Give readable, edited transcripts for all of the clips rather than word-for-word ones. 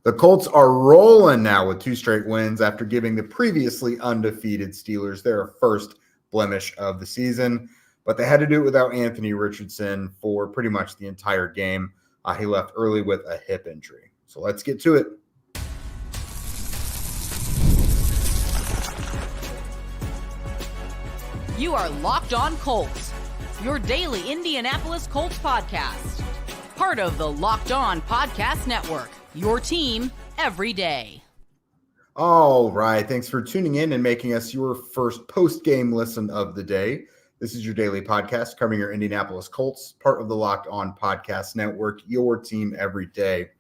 The Colts are rolling now with 2 straight wins after giving the previously undefeated Steelers their first blemish of the season. But they had to do it without Anthony Richardson for pretty much the entire game. He left early with a hip injury. So let's get to it. You are Locked On Colts, your daily Indianapolis Colts podcast. Part of the Locked On Podcast Network, your team every day. All right. Thanks for tuning in and making us your first post-game listen of the day. This is your daily podcast covering your Indianapolis Colts, part of the Locked On Podcast Network, your team every day.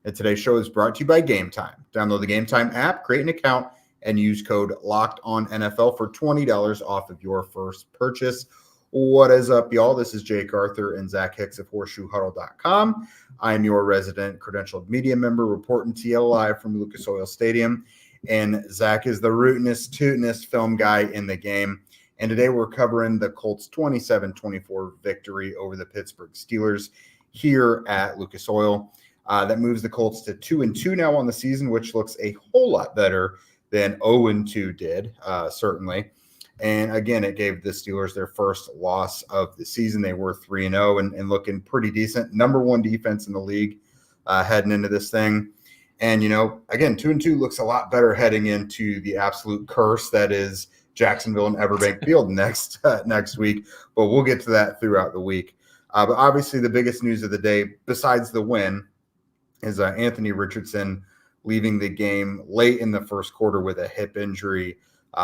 And today's show is brought to you by Gametime. Download the Gametime app, create an account, and use code LOCKEDONNFL for $20 off of your first purchase. What is up, y'all? This is Jake Arthur and Zach Hicks of HorseshoeHuddle.com. I am your resident credentialed media member reporting to you live from Lucas Oil Stadium. And Zach is the rootinest, tootinest film guy in the game. And today we're covering the Colts' 27-24 victory over the Pittsburgh Steelers here at Lucas Oil. That moves the Colts to 2-2 now on the season, which looks a whole lot better than 0-2 did, certainly. And again, it gave the Steelers their first loss of the season. They were 3-0 and looking pretty decent. Number 1 defense in the league heading into this thing. And, again, 2-2 looks a lot better heading into the absolute curse that is Jacksonville and Everbank Field next week. But we'll get to that throughout the week. But obviously the biggest news of the day, besides the win, is Anthony Richardson leaving the game late in the first quarter with a hip injury.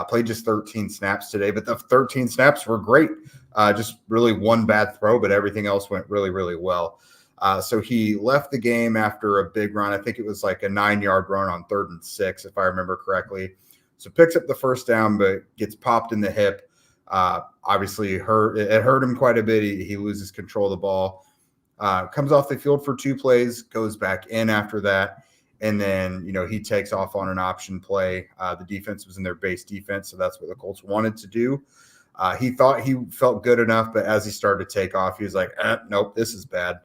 Played just 13 snaps today, but the 13 snaps were great. Just really one bad throw, but everything else went really, really well. So he left the game after a big run. I think it was like a 9-yard run on 3rd and 6, if I remember correctly. So picks up the first down, but gets popped in the hip. Obviously, it hurt him quite a bit. He loses control of the ball. Comes off the field for 2 plays, goes back in after that. And then, he takes off on an option play. The defense was in their base defense, so that's what the Colts wanted to do. He thought he felt good enough, but as he started to take off, he was like, nope, this is bad.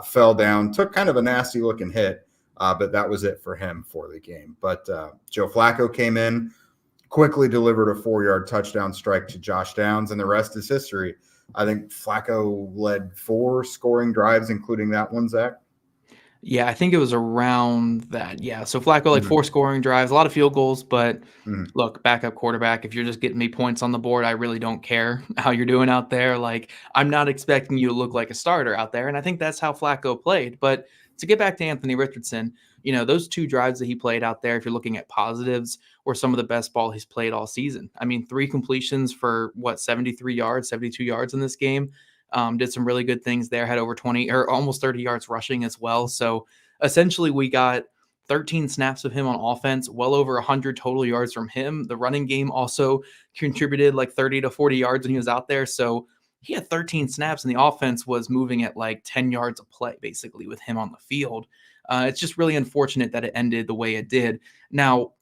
Fell down, took kind of a nasty-looking hit, but that was it for him for the game. But Joe Flacco came in, quickly delivered a 4-yard touchdown strike to Josh Downs, and the rest is history. I think Flacco led 4 scoring drives, including that one, Zach. Yeah, I think it was around that. Yeah, so Flacco 4 scoring drives, a lot of field goals, but look, backup quarterback, if you're just getting me points on the board, I really don't care how you're doing out there. Like, I'm not expecting you to look like a starter out there, and I think that's how Flacco played. But to get back to Anthony Richardson, those 2 drives that he played out there, if you're looking at positives, were some of the best ball he's played all season. I mean, 3 completions for 73 yards, 72 yards in this game. Did some really good things there, had over 20 or almost 30 yards rushing as well. So essentially we got 13 snaps of him on offense, well over 100 total yards from him. The running game also contributed like 30 to 40 yards when he was out there. So he had 13 snaps and the offense was moving at like 10 yards a play, basically, with him on the field. It's just really unfortunate that it ended the way it did. Now,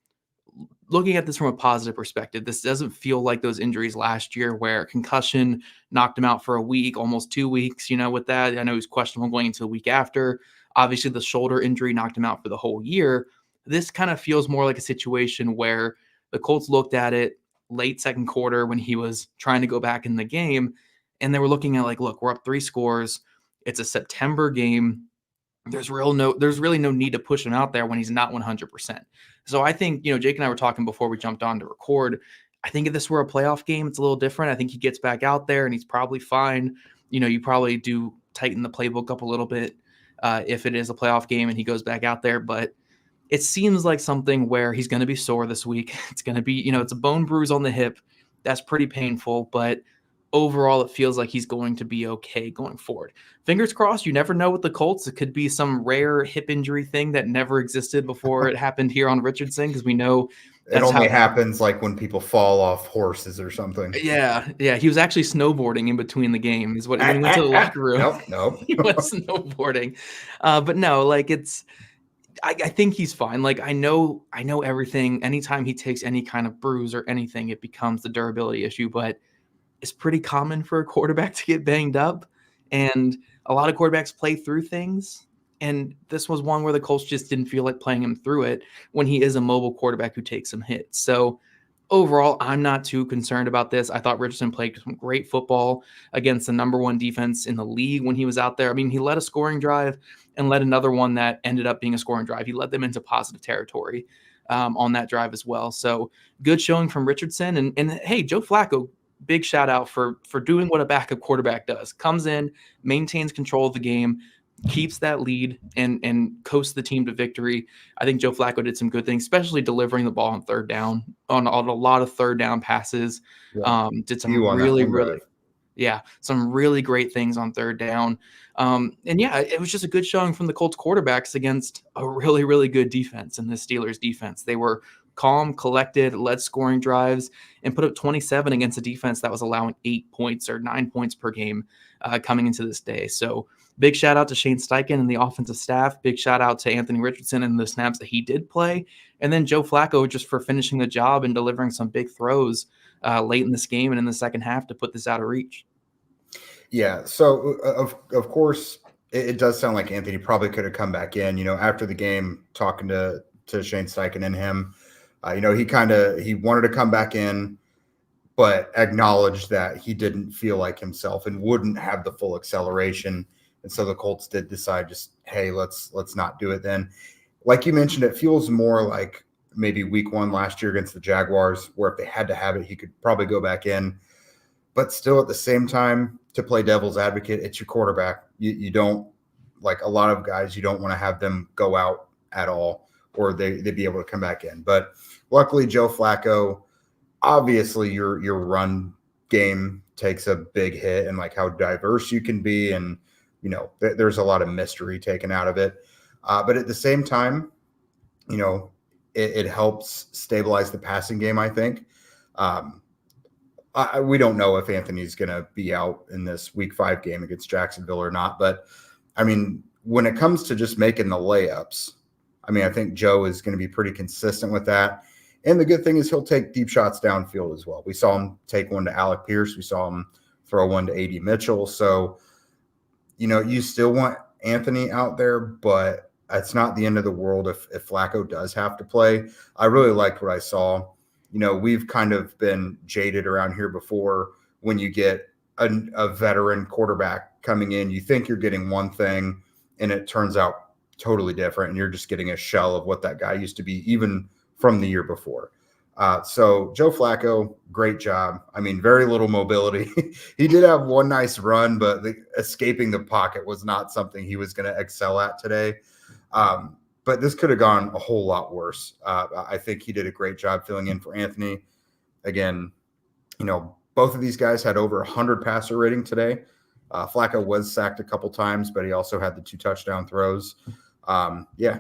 looking at this from a positive perspective, this doesn't feel like those injuries last year where concussion knocked him out for a week, almost 2 weeks, with that. I know he was questionable going into the week after. Obviously, the shoulder injury knocked him out for the whole year. This kind of feels more like a situation where the Colts looked at it late second quarter when he was trying to go back in the game, and they were looking at like, look, we're up 3 scores. It's a September game. There's really no need to push him out there when he's not 100%. So I think, Jake and I were talking before we jumped on to record. I think if this were a playoff game, it's a little different. I think he gets back out there and he's probably fine. You probably do tighten the playbook up a little bit if it is a playoff game and he goes back out there. But it seems like something where he's going to be sore this week. It's going to be, it's a bone bruise on the hip. That's pretty painful, but overall, it feels like he's going to be okay going forward. Fingers crossed. You never know with the Colts. It could be some rare hip injury thing that never existed before it happened here on Richardson, because we know it only happens like when people fall off horses or something. Yeah. He was actually snowboarding in between the games. When he went to the locker room, nope. He was snowboarding. But no, like I think he's fine. Like I know everything. Anytime he takes any kind of bruise or anything, it becomes the durability issue. But it's pretty common for a quarterback to get banged up, and a lot of quarterbacks play through things. And this was one where the Colts just didn't feel like playing him through it when he is a mobile quarterback who takes some hits. So overall, I'm not too concerned about this. I thought Richardson played some great football against the number one defense in the league when he was out there. I mean, he led a scoring drive and led another one that ended up being a scoring drive. He led them into positive territory on that drive as well. So good showing from Richardson. And hey, Joe Flacco, big shout out for doing what a backup quarterback does. Comes in, maintains control of the game, keeps that lead and coasts the team to victory. I think Joe Flacco did some good things, especially delivering the ball on third down on a lot of third down passes. Yeah. Did some some really great things on third down. And yeah, it was just a good showing from the Colts quarterbacks against a really, really good defense in the Steelers defense. They were calm, collected, led scoring drives, and put up 27 against a defense that was allowing 8 points or 9 points per game coming into this day. So big shout out to Shane Steichen and the offensive staff. Big shout out to Anthony Richardson and the snaps that he did play. And then Joe Flacco just for finishing the job and delivering some big throws late in this game and in the second half to put this out of reach. Yeah. So of course it does sound like Anthony probably could have come back in, after the game, talking to Shane Steichen and him, he wanted to come back in, but acknowledged that he didn't feel like himself and wouldn't have the full acceleration. And so the Colts did decide just, hey, let's not do it then. Like you mentioned, it feels more like maybe week 1 last year against the Jaguars, where if they had to have it, he could probably go back in. But still at the same time, to play devil's advocate, it's your quarterback. You don't, like a lot of guys, you don't want to have them go out at all, or they'd be able to come back in. But luckily, Joe Flacco, obviously your run game takes a big hit, and like how diverse you can be, and there's a lot of mystery taken out of it. But at the same time, it helps stabilize the passing game, I think. We don't know if Anthony's going to be out in this week 5 game against Jacksonville or not. But, I mean, when it comes to just making the layups, I think Joe is going to be pretty consistent with that. And the good thing is he'll take deep shots downfield as well. We saw him take one to Alec Pierce. We saw him throw one to A.D. Mitchell. So, you still want Anthony out there, but it's not the end of the world if Flacco does have to play. I really liked what I saw. We've kind of been jaded around here before when you get a veteran quarterback coming in. You think you're getting one thing, and it turns out totally different, and you're just getting a shell of what that guy used to be, even from the year before. So Joe Flacco, great job. Very little mobility. He did have one nice run, but escaping the pocket was not something he was going to excel at today. But this could have gone a whole lot worse. I think he did a great job filling in for Anthony. Again, both of these guys had over 100 passer rating today. Flacco was sacked a couple times, but he also had the 2 touchdown throws.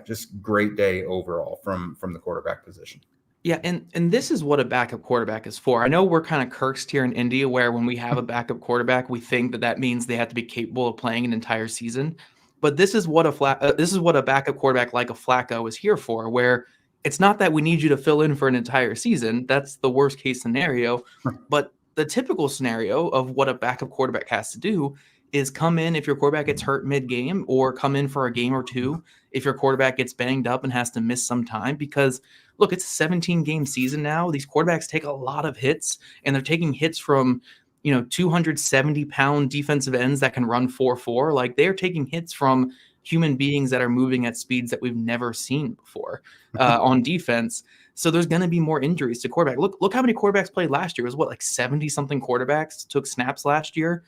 Just great day overall from the quarterback position. Yeah, and this is what a backup quarterback is for. I know we're kind of cursed here in India, where when we have a backup quarterback, we think that means they have to be capable of playing an entire season. But this is what a backup quarterback like a Flacco is here for, where it's not that we need you to fill in for an entire season. That's the worst case scenario. But the typical scenario of what a backup quarterback has to do is come in if your quarterback gets hurt mid-game, or come in for a game or two if your quarterback gets banged up and has to miss some time. Because, look, it's a 17-game season now. These quarterbacks take a lot of hits, and they're taking hits from 270-pound defensive ends that can run 4.4. Like, they're taking hits from human beings that are moving at speeds that we've never seen before on defense. So there's going to be more injuries to quarterback. Look how many quarterbacks played last year. It was 70-something quarterbacks took snaps last year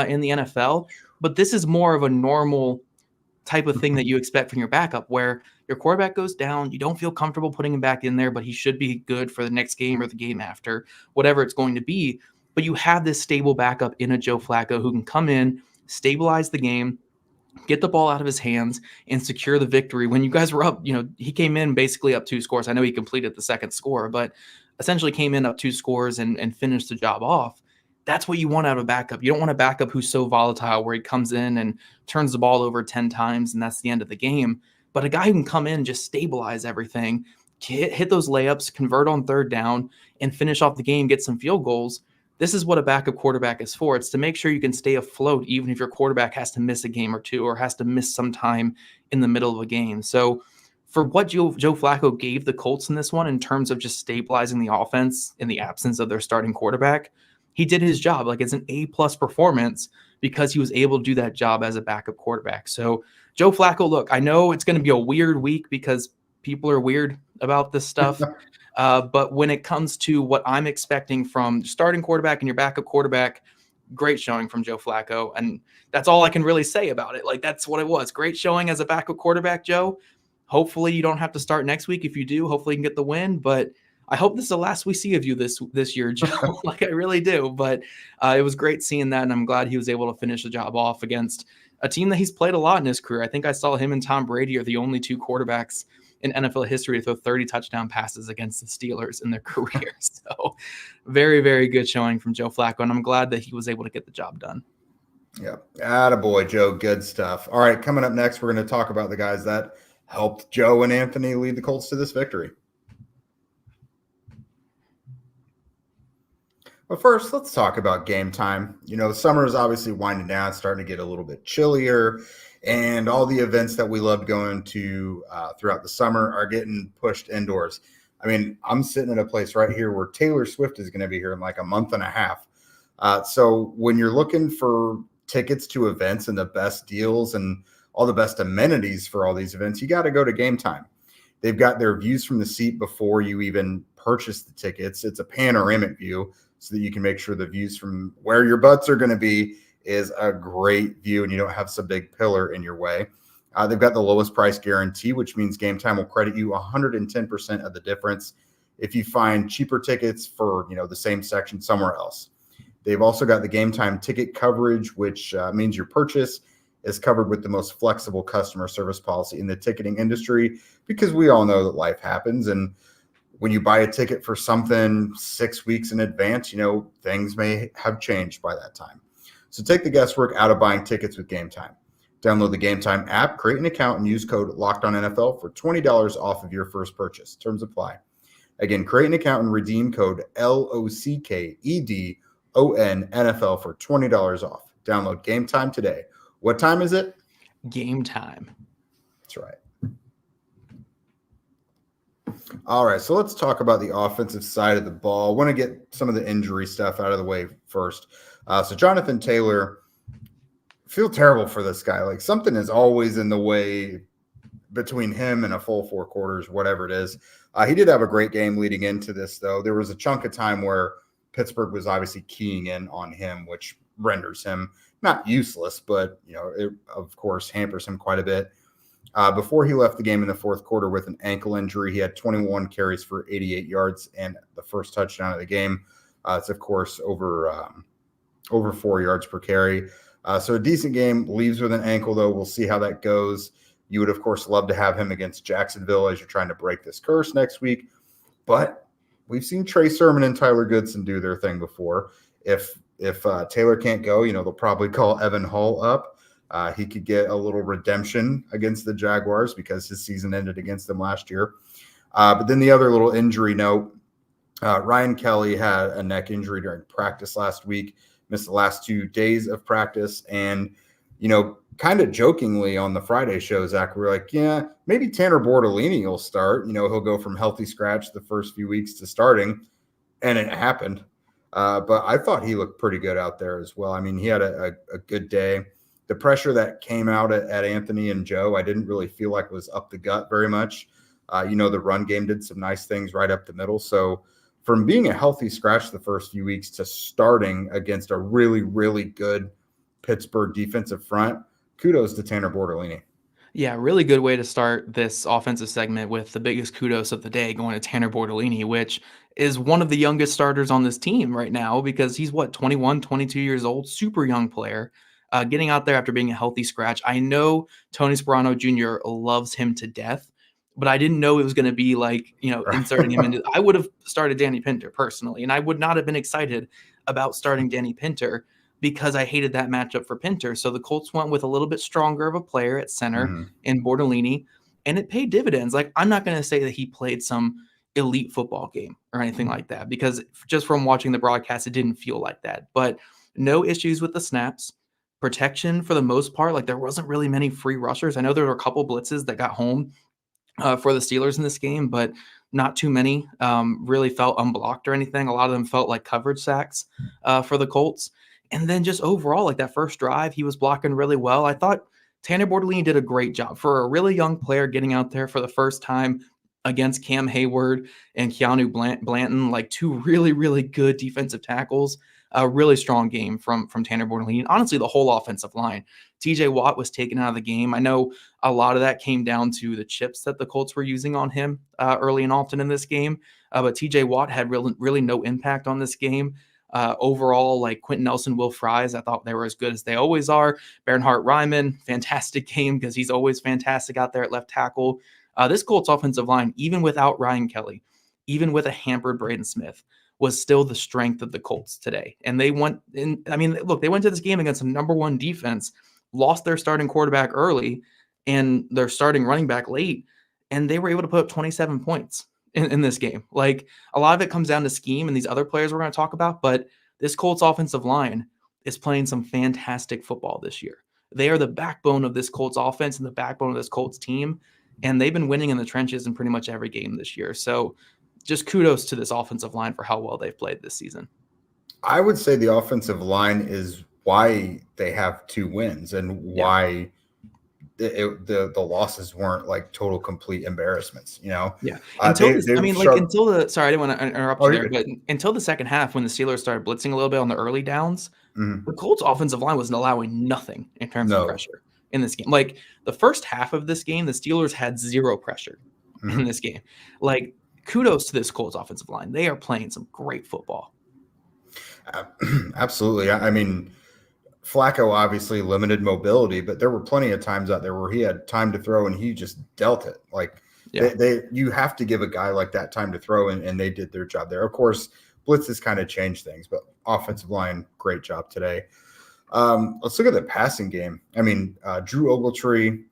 in the NFL. But this is more of a normal type of thing that you expect from your backup, where your quarterback goes down, you don't feel comfortable putting him back in there, but he should be good for the next game or the game after, whatever it's going to be. But you have this stable backup in a Joe Flacco who can come in, stabilize the game, get the ball out of his hands, and secure the victory. When you guys were up, he came in basically up 2 scores. I know he completed the second score, but essentially came in up 2 scores and finished the job off. That's what you want out of a backup. You don't want a backup who's so volatile, where he comes in and turns the ball over 10 times and that's the end of the game. But a guy who can come in, just stabilize everything, hit those layups, convert on third down, and finish off the game, get some field goals. this is what a backup quarterback is for. It's to make sure you can stay afloat, even if your quarterback has to miss a game or two or has to miss some time in the middle of a game. So for what Joe Flacco gave the Colts in this one in terms of just stabilizing the offense in the absence of their starting quarterback, he did his job. Like, it's an A+ performance because he was able to do that job as a backup quarterback. So Joe Flacco, look, I know it's going to be a weird week because people are weird about this stuff. But when it comes to what I'm expecting from starting quarterback and your backup quarterback, great showing from Joe Flacco. And that's all I can really say about it. Like, that's what it was. Great showing as a backup quarterback, Joe. Hopefully you don't have to start next week. If you do, hopefully you can get the win. But I hope this is the last we see of you this year, Joe. Like, I really do. But it was great seeing that, and I'm glad he was able to finish the job off against a team that he's played a lot in his career. I think I saw him and Tom Brady are the only two quarterbacks in NFL history to throw 30 touchdown passes against the Steelers in their career. So very, very good showing from Joe Flacco, and I'm glad that he was able to get the job done. Yeah. Attaboy, Joe. Good stuff. All right, coming up next, we're going to talk about the guys that helped Joe and Anthony lead the Colts to this victory. But first, let's talk about game time. Summer is obviously winding down, starting to get a little bit chillier, and all the events that we loved going to throughout the summer are getting pushed indoors. I mean, I'm sitting in a place right here where Taylor Swift is going to be here in like a month and a half. So when you're looking for tickets to events and the best deals and all the best amenities for all these events, you got to go to Gametime. They've got their views from the seat before you even purchase the tickets. It's a panoramic view so that you can make sure the views from where your butts are going to be is a great view and you don't have some big pillar in your way. They've got the lowest price guarantee, which means Gametime will credit you 110% of the difference if you find cheaper tickets for the same section somewhere else. They've also got the Gametime ticket coverage, which means your purchase is covered with the most flexible customer service policy in the ticketing industry, because we all know that life happens. And when you buy a ticket for something 6 weeks in advance, things may have changed by that time. So take the guesswork out of buying tickets with Gametime. Download the Gametime app, create an account, and use code LOCKEDONNFL for $20 off of your first purchase. Terms apply. Again, create an account and redeem code LOCKEDONNFL for $20 off. Download Gametime today. What time is it? Gametime. That's right. All right, so let's talk about the offensive side of the ball. I want to get some of the injury stuff out of the way first. So Jonathan Taylor, feel terrible for this guy. Like, something is always in the way between him and a full 4 quarters, whatever it is. He did have a great game leading into this, though. There was a chunk of time where Pittsburgh was obviously keying in on him, which renders him not useless, but, it, of course, hampers him quite a bit. Before he left the game in the fourth quarter with an ankle injury, he had 21 carries for 88 yards and the first touchdown of the game. It's, of course, over 4 yards per carry. So a decent game. Leaves with an ankle, though. We'll see how that goes. You would, of course, love to have him against Jacksonville as you're trying to break this curse next week. But we've seen Trey Sermon and Tyler Goodson do their thing before. If Taylor can't go, they'll probably call Evan Hull up. He could get a little redemption against the Jaguars because his season ended against them last year. But then the other little injury note, Ryan Kelly had a neck injury during practice last week, missed the last 2 days of practice. And, kind of jokingly on the Friday show, Zach, we were like, yeah, maybe Tanner Bortolini will start. He'll go from healthy scratch the first few weeks to starting. And it happened. But I thought he looked pretty good out there as well. I mean, he had a good day. The pressure that came out at Anthony and Joe, I didn't really feel like was up the gut very much. The run game did some nice things right up the middle. So from being a healthy scratch the first few weeks to starting against a really, really good Pittsburgh defensive front, kudos to Tanner Bortolini. Yeah, really good way to start this offensive segment with the biggest kudos of the day going to Tanner Bortolini, which is one of the youngest starters on this team right now because he's 21, 22 years old, super young player. Getting out there after being a healthy scratch. I know Tony Sperano Jr. loves him to death, but I didn't know it was going to be like, inserting him into. I would have started Danny Pinter personally, and I would not have been excited about starting Danny Pinter because I hated that matchup for Pinter. So the Colts went with a little bit stronger of a player at center in Bortolini, and it paid dividends. Like, I'm not going to say that he played some elite football game or anything like that, because just from watching the broadcast, it didn't feel like that. But no issues with the snaps. Protection for the most part, like there wasn't really many free rushers. I know there were a couple blitzes that got home for the Steelers in this game, but not too many really felt unblocked or anything. A lot of them felt like coverage sacks for the Colts. And then just overall, like that first drive, he was blocking really well. I thought Tanner Bortolini did a great job for a really young player getting out there for the first time against Cam Hayward and Keanu Blanton, like two really, really good defensive tackles. A really strong game from Tanner Bortolini. And honestly, the whole offensive line. TJ Watt was taken out of the game. I know a lot of that came down to the chips that the Colts were using on him early and often in this game. But TJ Watt had really no impact on this game. Overall, like Quentin Nelson, Will Fries, I thought they were as good as they always are. Bernhard Raimann, fantastic game because he's always fantastic out there at left tackle. This Colts offensive line, even without Ryan Kelly, even with a hampered Braden Smith, was still the strength of the Colts today. And they went in, I mean, look, they went to this game against a number one defense, lost their starting quarterback early and their starting running back late, and they were able to put up 27 points in this game. Like a lot of it comes down to scheme and these other players we're going to talk about, but this Colts offensive line is playing some fantastic football this year. They are the backbone of this Colts offense and the backbone of this Colts team, and they've been winning in the trenches in pretty much every game this year. So just kudos to this offensive line for how well they've played this season. I would say the offensive line is why they have 2 wins and why the losses weren't like total complete embarrassments, you know? Yeah. Until sorry, I didn't want to interrupt you there, but until the second half when the Steelers started blitzing a little bit on the early downs, the Colts offensive line wasn't allowing nothing in terms of pressure in this game. Like the first half of this game, the Steelers had 0 pressure in this game. Like kudos to this Colts offensive line. They are playing some great football. Absolutely. I mean, Flacco obviously limited mobility, but there were plenty of times out there where he had time to throw and he just dealt it. Like you have to give a guy like that time to throw, and they did their job there. Of course, blitzes kind of changed things, but offensive line, great job today. Let's look at the passing game. I mean, Drew Ogletree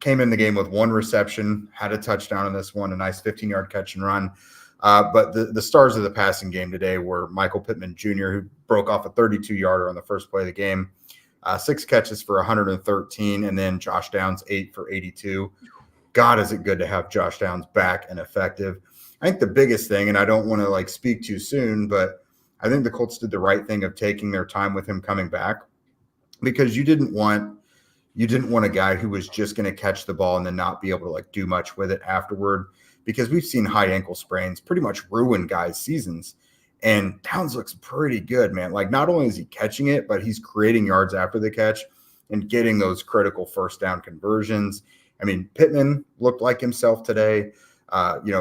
came in the game with 1 reception, had a touchdown in this one, a nice 15-yard catch and run. But the stars of the passing game today were Michael Pittman Jr., who broke off a 32-yarder on the first play of the game, 6 catches for 113, and then Josh Downs 8 for 82. God, is it good to have Josh Downs back and effective. I think the biggest thing, and I don't want to like speak too soon, but I think the Colts did the right thing of taking their time with him coming back, because you didn't want a guy who was just going to catch the ball and then not be able to like do much with it afterward, because we've seen high ankle sprains pretty much ruin guys' seasons. And Downs looks pretty good, man. Like not only is he catching it, but he's creating yards after the catch and getting those critical first down conversions. I mean, Pittman looked like himself today.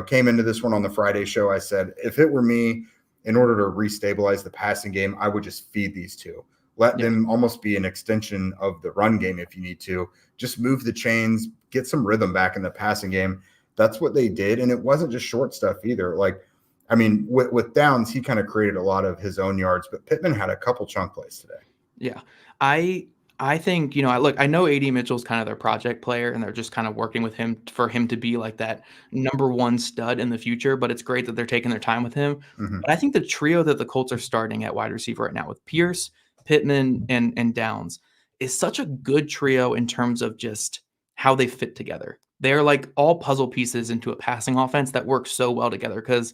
Came into this one on the Friday show. I said, if it were me, in order to restabilize the passing game, I would just feed these two. Let them almost be an extension of the run game if you need to. Just move the chains, get some rhythm back in the passing game. That's what they did, and it wasn't just short stuff either. Like, I mean, with Downs, he kind of created a lot of his own yards, but Pittman had a couple chunk plays today. Yeah, I think, I know AD Mitchell's kind of their project player, and they're just kind of working with him for him to be like that number 1 stud in the future, but it's great that they're taking their time with him. But I think the trio that the Colts are starting at wide receiver right now with Pierce, Pittman, and Downs is such a good trio in terms of just how they fit together. They're like all puzzle pieces into a passing offense that works so well together, because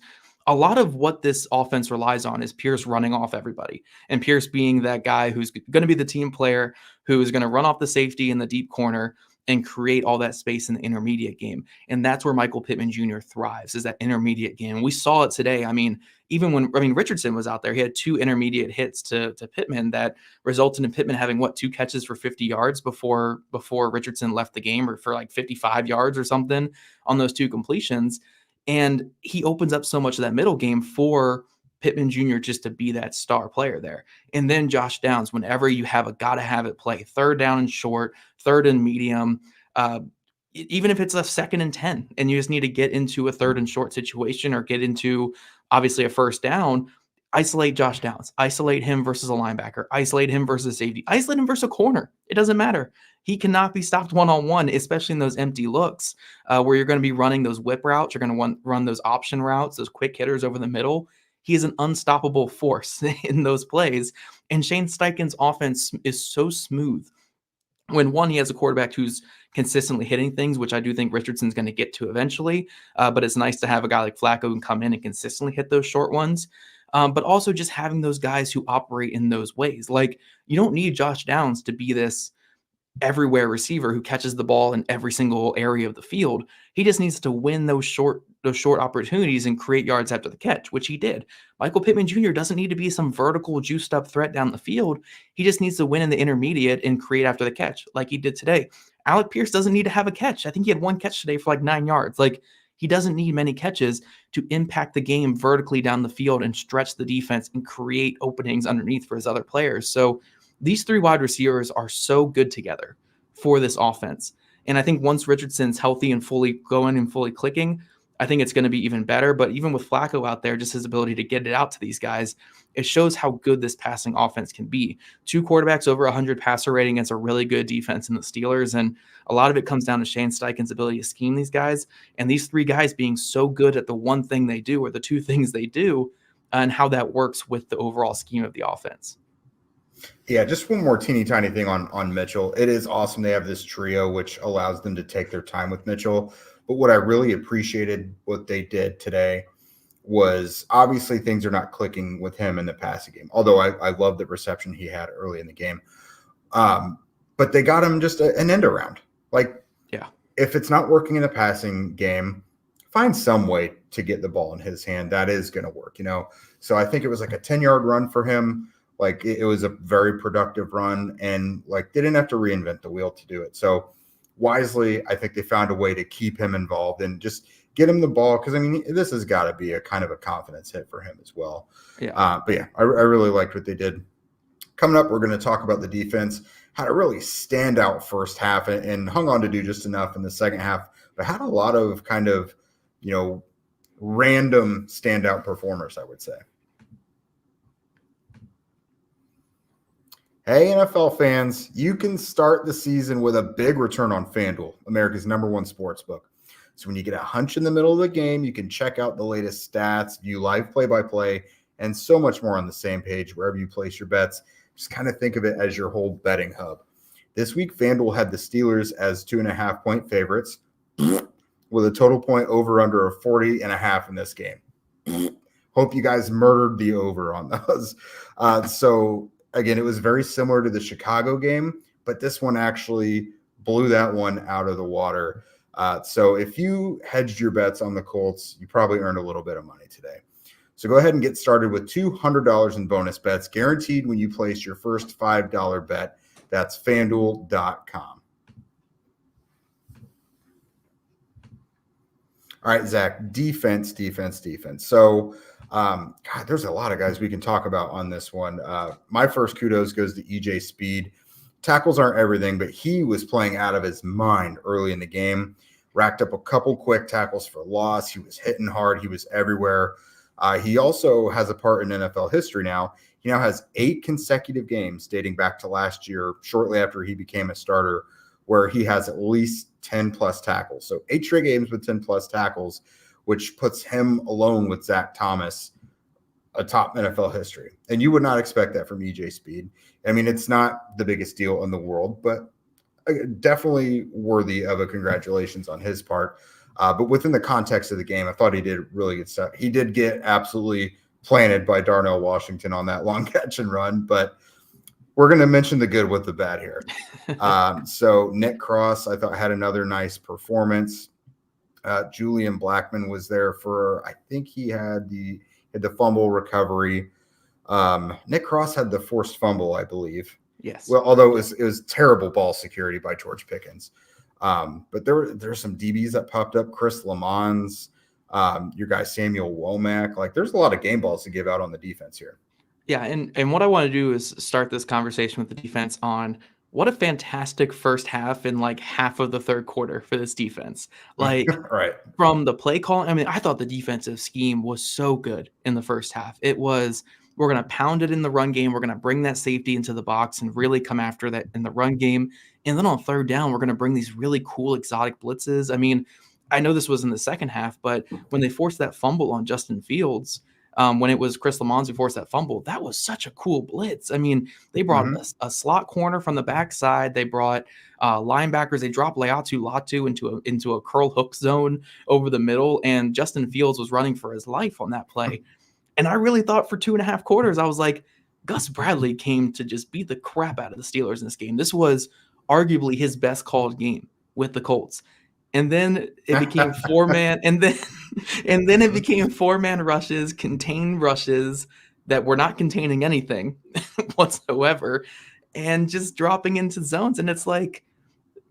a lot of what this offense relies on is Pierce running off everybody, and Pierce being that guy who's going to be the team player who is going to run off the safety in the deep corner and create all that space in the intermediate game. And that's where Michael Pittman Jr. thrives, is that intermediate game. We saw it today. I mean, even when Richardson was out there, he had 2 intermediate hits to Pittman that resulted in Pittman having 2 catches for 50 yards before Richardson left the game, or for like 55 yards or something on those 2 completions. And he opens up so much of that middle game for Pittman Jr. just to be that star player there. And then Josh Downs, whenever you have a gotta have it play, 3rd down and short, 3rd and medium, even if it's a 2nd and 10, and you just need to get into a 3rd and short situation or get into obviously a first down, isolate Josh Downs, isolate him versus a linebacker, isolate him versus safety, isolate him versus a corner. It doesn't matter. He cannot be stopped one-on-one, especially in those empty looks where you're going to be running those whip routes. You're going to run those option routes, those quick hitters over the middle. He is an unstoppable force in those plays. And Shane Steichen's offense is so smooth. When one, he has a quarterback who's consistently hitting things, which I do think Richardson's going to get to eventually. But it's nice to have a guy like Flacco who can come in and consistently hit those short ones. But also just having those guys who operate in those ways. Like, you don't need Josh Downs to be this everywhere receiver who catches the ball in every single area of the field. He just needs to win those short opportunities and create yards after the catch, which he did. Michael Pittman Jr. doesn't need to be some vertical juiced up threat down the field. He just needs to win in the intermediate and create after the catch like he did today. Alec Pierce doesn't need to have a catch. I think he had one catch today for like 9 yards. Like, he doesn't need many catches to impact the game vertically down the field and stretch the defense and create openings underneath for his other players. So these three wide receivers are so good together for this offense. And I think once Richardson's healthy and fully going and fully clicking, I think it's going to be even better. But even with Flacco out there, just his ability to get it out to these guys, it shows how good this passing offense can be. 2 quarterbacks over 100 passer rating against a really good defense in the Steelers. And a lot of it comes down to Shane Steichen's ability to scheme these guys. And these 3 guys being so good at the one thing they do or the 2 things they do and how that works with the overall scheme of the offense. Yeah, just one more teeny tiny thing on Mitchell. It is awesome they have this trio, which allows them to take their time with Mitchell. But what I really appreciated what they did today was obviously things are not clicking with him in the passing game, although I love the reception he had early in the game. But they got him just an end around. Like, yeah, if it's not working in the passing game, find some way to get the ball in his hand. That is going to work, So I think it was like a 10-yard run for him. Like, it was a very productive run, and like they didn't have to reinvent the wheel to do it. So wisely, I think they found a way to keep him involved and just get him the ball. Because, I mean, this has got to be a kind of a confidence hit for him as well. Yeah. But, yeah, I really liked what they did. Coming up, we're going to talk about the defense. Had a really standout first half and hung on to do just enough in the second half, but had a lot of kind of, random standout performers, I would say. Hey, NFL fans, you can start the season with a big return on FanDuel, America's #1 sportsbook. So when you get a hunch in the middle of the game, you can check out the latest stats, view live play-by-play, and so much more on the same page wherever you place your bets. Just kind of think of it as your whole betting hub. This week, FanDuel had the Steelers as 2.5-point favorites with a total point over-under of 40.5 in this game. Hope you guys murdered the over on those. Again, it was very similar to the Chicago game, but this one actually blew that one out of the water. So if you hedged your bets on the Colts, you probably earned a little bit of money today. So go ahead and get started with $200 in bonus bets guaranteed when you place your first $5 bet. That's FanDuel.com. All right, Zach, defense. So, God, there's a lot of guys we can talk about on this one. My first kudos goes to EJ Speed. Tackles aren't everything, but he was playing out of his mind early in the game. Racked up a couple quick tackles for loss. He was hitting hard. He was everywhere. He also has a part in NFL history now. He now has 8 consecutive games dating back to last year, shortly after he became a starter, where he has at least 10-plus tackles. So 8 straight games with 10-plus tackles, which puts him alone with Zach Thomas atop NFL history. And you would not expect that from EJ Speed. I mean, it's not the biggest deal in the world, but definitely worthy of a congratulations on his part. But within the context of the game, I thought he did really good stuff. He did get absolutely planted by Darnell Washington on that long catch and run, but we're going to mention the good with the bad here. So Nick Cross, I thought, had another nice performance. Julian Blackmon was there for, I think he had the fumble recovery. Nick Cross had the forced fumble, I believe. Yes. Well, although it was terrible ball security by George Pickens. But there were some DBs that popped up. Chris Lamons, your guy Samuel Womack. Like, there's a lot of game balls to give out on the defense here. Yeah, and what I want to do is start this conversation with the defense on what a fantastic first half and like half of the third quarter for this defense. Like Right. from the play calling, I mean, I thought the defensive scheme was so good in the first half. It was, we're going to pound it in the run game. We're going to bring that safety into the box and really come after that in the run game. And then on third down, we're going to bring these really cool exotic blitzes. I mean, I know this was in the second half, but when they forced that fumble on Justin Fields, when it was Chris Lamons who forced that fumble, that was such a cool blitz. I mean, they brought a slot corner from the backside. They brought linebackers. They dropped Latu into a curl hook zone over the middle, and Justin Fields was running for his life on that play. And I really thought for 2.5 quarters, I was like, Gus Bradley came to just beat the crap out of the Steelers in this game. This was arguably his best called game with the Colts. And then it became 4-man, and then it became 4-man rushes, contained rushes that were not containing anything whatsoever, and just dropping into zones. And it's like,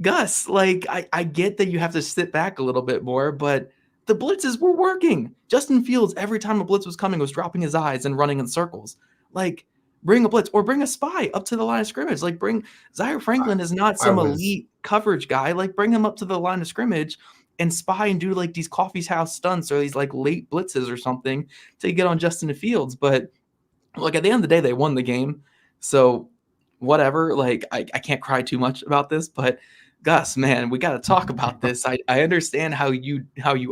Gus, like I get that you have to sit back a little bit more, but the blitzes were working. Justin Fields, every time a blitz was coming, was dropping his eyes and running in circles. Like, bring a blitz or bring a spy up to the line of scrimmage. Like, Zaire Franklin is not some elite coverage guy. Like, bring him up to the line of scrimmage and spy and do like these coffee's house stunts or these like late blitzes or something to get on Justin Fields. But like at the end of the day, they won the game. So whatever, like I can't cry too much about this, but Gus, man, we got to talk about this. I understand how you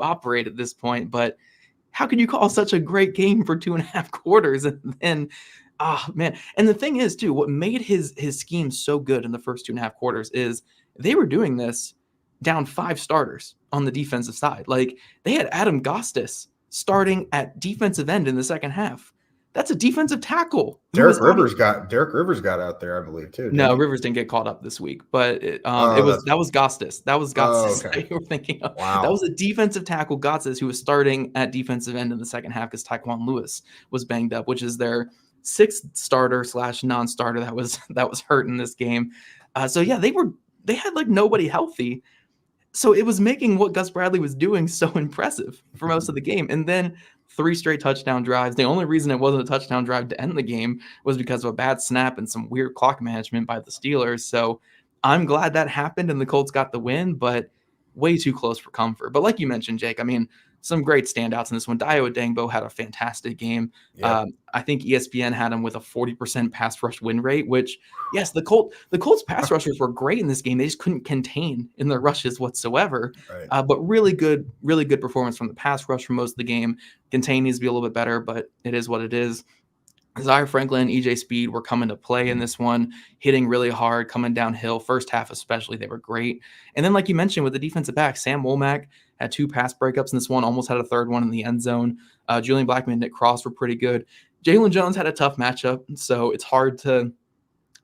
operate at this point, but how can you call such a great game for 2.5 quarters and then man. And the thing is, too, what made his scheme so good in the first 2.5 quarters is they were doing this down 5 starters on the defensive side. Like, they had Adam Gostis starting at defensive end in the second half. That's a defensive tackle. Derek Rivers got out there, I believe, too. No, Rivers didn't get called up this week, but that was Gostis. That was Gostis that you were thinking of. Wow. That was a defensive tackle, Gostis, who was starting at defensive end in the second half because Tyquan Lewis was banged up, which is their 6th starter / non-starter that was hurt in this game. So yeah, they had like nobody healthy. So it was making what Gus Bradley was doing so impressive for most of the game. And then 3 straight touchdown drives. The only reason it wasn't a touchdown drive to end the game was because of a bad snap and some weird clock management by the Steelers. So I'm glad that happened and the Colts got the win, but way too close for comfort. But like you mentioned, Jake, I mean, some great standouts in this one. Dayo Odeyingbo had a fantastic game. Yeah. I think ESPN had him with a 40% pass rush win rate, which, yes, the Colts pass rushers were great in this game. They just couldn't contain in their rushes whatsoever. Right. But really good performance from the pass rush for most of the game. Contain needs to be a little bit better, but it is what it is. Zaire Franklin and EJ Speed were coming to play in this one, hitting really hard, coming downhill. First half especially, they were great. And then, like you mentioned, with the defensive back, Sam Womack had 2 pass breakups in this one, almost had a third one in the end zone. Julian Blackman and Nick Cross were pretty good. Jalen Jones had a tough matchup, so it's hard to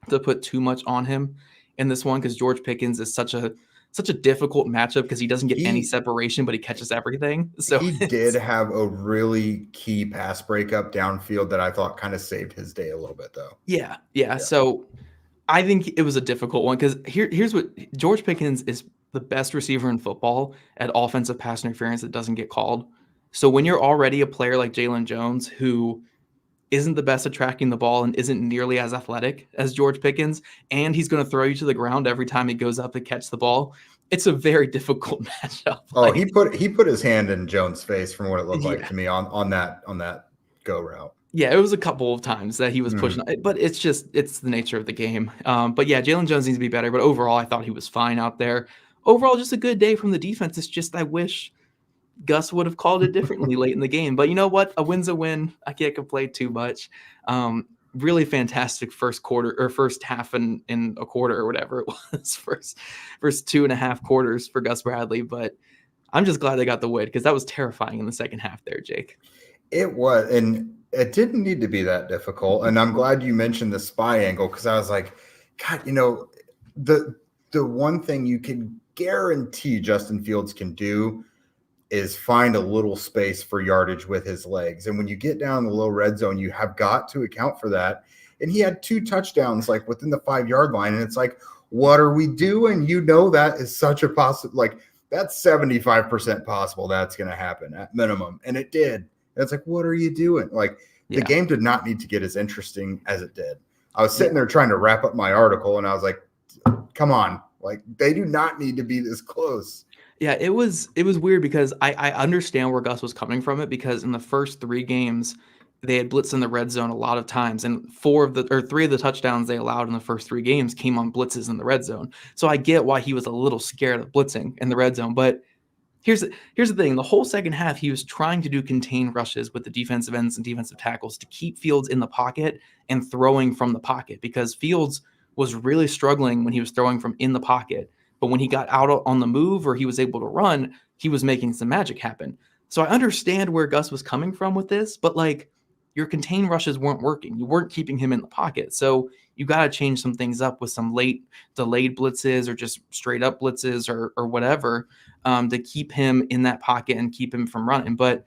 put too much on him in this one because George Pickens is such a difficult matchup because he doesn't get any separation, but he catches everything. So he did have a really key pass breakup downfield that I thought kind of saved his day a little bit, though. Yeah. So I think it was a difficult one because here's what George Pickens is the best receiver in football at offensive pass interference that doesn't get called. So when you're already a player like Jalen Jones, who isn't the best at tracking the ball and isn't nearly as athletic as George Pickens, and he's going to throw you to the ground every time he goes up to catch the ball, it's a very difficult matchup. Oh, he put his hand in Jones' face from what it looked like to me on that go route. Yeah, it was a couple of times that he was pushing, but it's the nature of the game. But yeah, Jalen Jones needs to be better, but overall I thought he was fine out there. Overall, just a good day from the defense. It's just I wish Gus would have called it differently late in the game. But you know what? A win's a win. I can't complain too much. Really fantastic first quarter or first half in a quarter or whatever it was. First 2.5 quarters for Gus Bradley. But I'm just glad they got the win because that was terrifying in the second half there, Jake. It was. And it didn't need to be that difficult. And I'm glad you mentioned the spy angle because I was like, God, the one thing you can guarantee Justin Fields can do is find a little space for yardage with his legs. And when you get down the low red zone, you have got to account for that. And he had 2 touchdowns like within the 5-yard line. And it's like, what are we doing? That is such a possible, like that's 75% possible that's going to happen at minimum. And it did. And it's like, what are you doing? Like the game did not need to get as interesting as it did. I was sitting there trying to wrap up my article and I was like, come on. Like, they do not need to be this close. Yeah, it was weird because I understand where Gus was coming from it, because in the first 3 games, they had blitzed in the red zone a lot of times, and 3 of the touchdowns they allowed in the first 3 games came on blitzes in the red zone. So I get why he was a little scared of blitzing in the red zone, but here's the thing. The whole second half, he was trying to do contained rushes with the defensive ends and defensive tackles to keep Fields in the pocket and throwing from the pocket, because Fields was really struggling when he was throwing from in the pocket. But when he got out on the move or he was able to run, he was making some magic happen. So I understand where Gus was coming from with this, but like, your contained rushes weren't working. You weren't keeping him in the pocket. So you got to change some things up with some late delayed blitzes or just straight up blitzes or whatever, to keep him in that pocket and keep him from running. But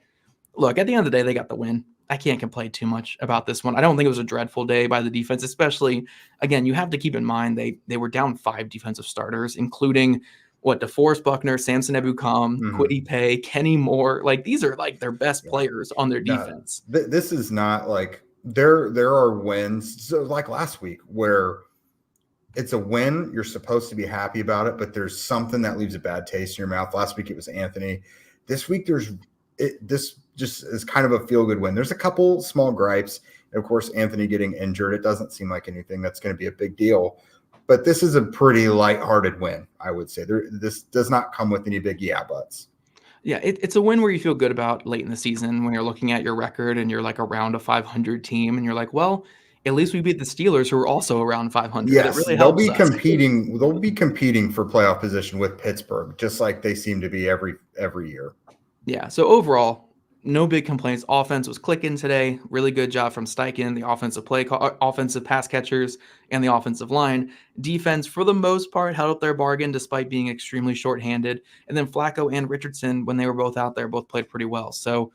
look, at the end of the day, they got the win. I can't complain too much about this one. I don't think it was a dreadful day by the defense, especially, again, you have to keep in mind they were down 5 defensive starters, including DeForest Buckner, Samson Ebukam, Kwity Paye, Kenny Moore. Like, these are like their best players on their defense. This is not like there are wins. So like last week where it's a win, you're supposed to be happy about it, but there's something that leaves a bad taste in your mouth. Last week it was Anthony. This week this just is kind of a feel-good win. There's a couple small gripes. And of course, Anthony getting injured, it doesn't seem like anything that's going to be a big deal. But this is a pretty lighthearted win, I would say. This does not come with any big buts. Yeah, it's a win where you feel good about late in the season when you're looking at your record and you're like around a 500 team and you're like, well, at least we beat the Steelers, who are also around 500. Yes, it really they'll helps be us. competing. They'll be competing for playoff position with Pittsburgh, just like they seem to be every year. Yeah, so overall, no big complaints. Offense was clicking today. Really good job from Steichen, the offensive pass catchers, and the offensive line. Defense, for the most part, held up their bargain despite being extremely shorthanded. And then Flacco and Richardson, when they were both out there, both played pretty well. So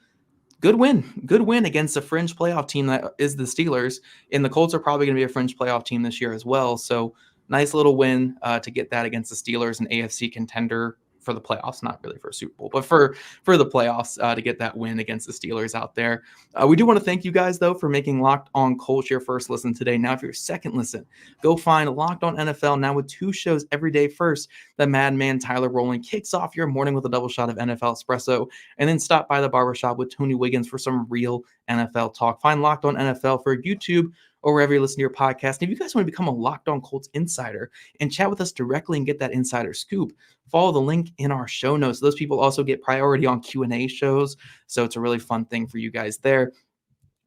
good win against a fringe playoff team that is the Steelers. And the Colts are probably going to be a fringe playoff team this year as well. So nice little win to get that against the Steelers, an AFC contender for the playoffs, not really for a Super Bowl, but for the playoffs, to get that win against the Steelers out there. We do want to thank you guys, though, for making Locked On Colts your first listen today. Now, for your second listen, go find Locked On NFL, now with 2 shows every day. First, the madman Tyler Rowland kicks off your morning with a double shot of NFL espresso, and then stop by the barbershop with Tony Wiggins for some real NFL talk. Find Locked On NFL for YouTube or wherever you listen to your podcast. And if you guys want to become a Locked On Colts insider and chat with us directly and get that insider scoop, follow the link in our show notes. Those people also get priority on Q&A shows, so it's a really fun thing for you guys there.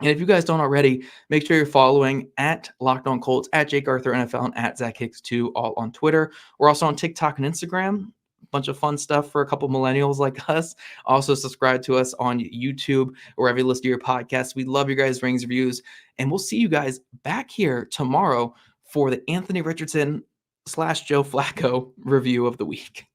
And if you guys don't already, make sure you're following at Locked On Colts, at Jake Arthur NFL, and at Zach Hicks 2, all on Twitter. We're also on TikTok and Instagram. Bunch of fun stuff for a couple millennials like us. Also subscribe to us on YouTube or wherever you listen to your podcast. We love your guys' ratings, reviews, and we'll see you guys back here tomorrow for the Anthony Richardson / Joe Flacco review of the week.